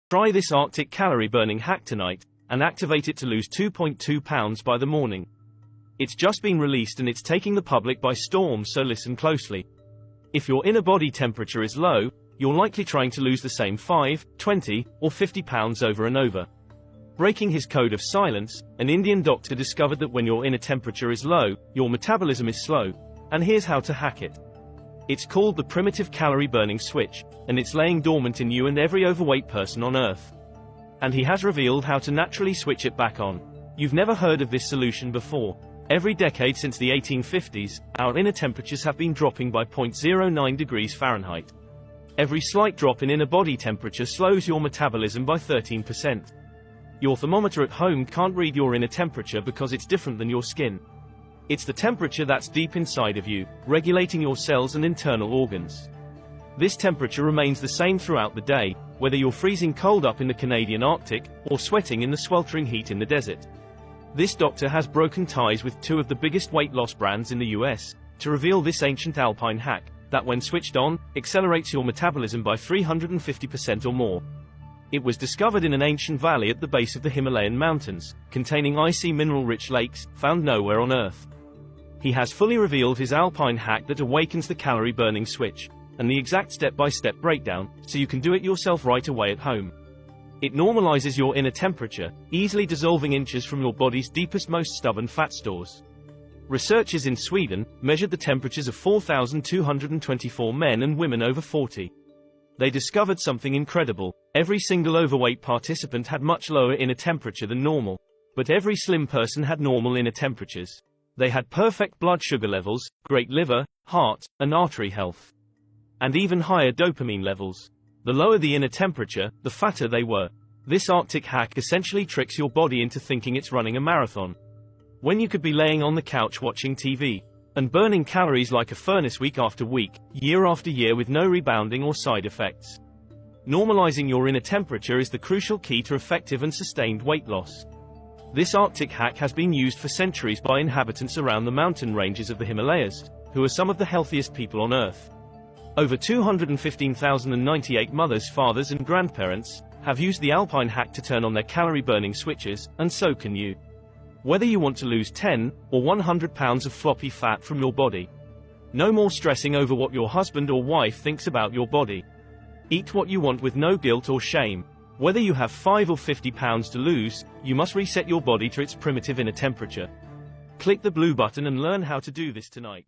Try this Arctic calorie burning hack tonight, and activate it to lose 2.2 pounds by the morning. It's just been released and it's taking the public by storm, so listen closely. If your inner body temperature is low, you're likely trying to lose the same 5, 20, or 50 pounds over and over. Breaking his code of silence, an Indian doctor discovered that when your inner temperature is low, your metabolism is slow, and here's how to hack it. It's called the primitive calorie burning switch, and it's laying dormant in you and every overweight person on Earth. And he has revealed how to naturally switch it back on. You've never heard of this solution before. Every decade since the 1850s, our inner temperatures have been dropping by 0.09 degrees Fahrenheit. Every slight drop in inner body temperature slows your metabolism by 13%. Your thermometer at home can't read your inner temperature because it's different than your skin. It's the temperature that's deep inside of you, regulating your cells and internal organs. This temperature remains the same throughout the day, whether you're freezing cold up in the Canadian Arctic, or sweating in the sweltering heat in the desert. This doctor has broken ties with two of the biggest weight loss brands in the US, to reveal this ancient alpine hack, that when switched on, accelerates your metabolism by 350% or more. It was discovered in an ancient valley at the base of the Himalayan mountains, containing icy mineral-rich lakes, found nowhere on Earth. He has fully revealed his alpine hack that awakens the calorie-burning switch, and the exact step-by-step breakdown, so you can do it yourself right away at home. It normalizes your inner temperature, easily dissolving inches from your body's deepest, most stubborn fat stores. Researchers in Sweden measured the temperatures of 4,224 men and women over 40. They discovered something incredible. Every single overweight participant had much lower inner temperature than normal. But every slim person had normal inner temperatures. They had perfect blood sugar levels, great liver, heart, and artery health. And even higher dopamine levels. The lower the inner temperature, the fatter they were. This Arctic hack essentially tricks your body into thinking it's running a marathon, when you could be laying on the couch watching TV, and burning calories like a furnace week after week, year after year with no rebounding or side effects. Normalizing your inner temperature is the crucial key to effective and sustained weight loss. This Arctic hack has been used for centuries by inhabitants around the mountain ranges of the Himalayas, who are some of the healthiest people on Earth. Over 215,098 mothers, fathers and grandparents have used the alpine hack to turn on their calorie-burning switches, and so can you. Whether you want to lose 10 or 100 pounds of floppy fat from your body. No more stressing over what your husband or wife thinks about your body. Eat what you want with no guilt or shame. Whether you have 5 or 50 pounds to lose, you must reset your body to its primitive inner temperature. Click the blue button and learn how to do this tonight.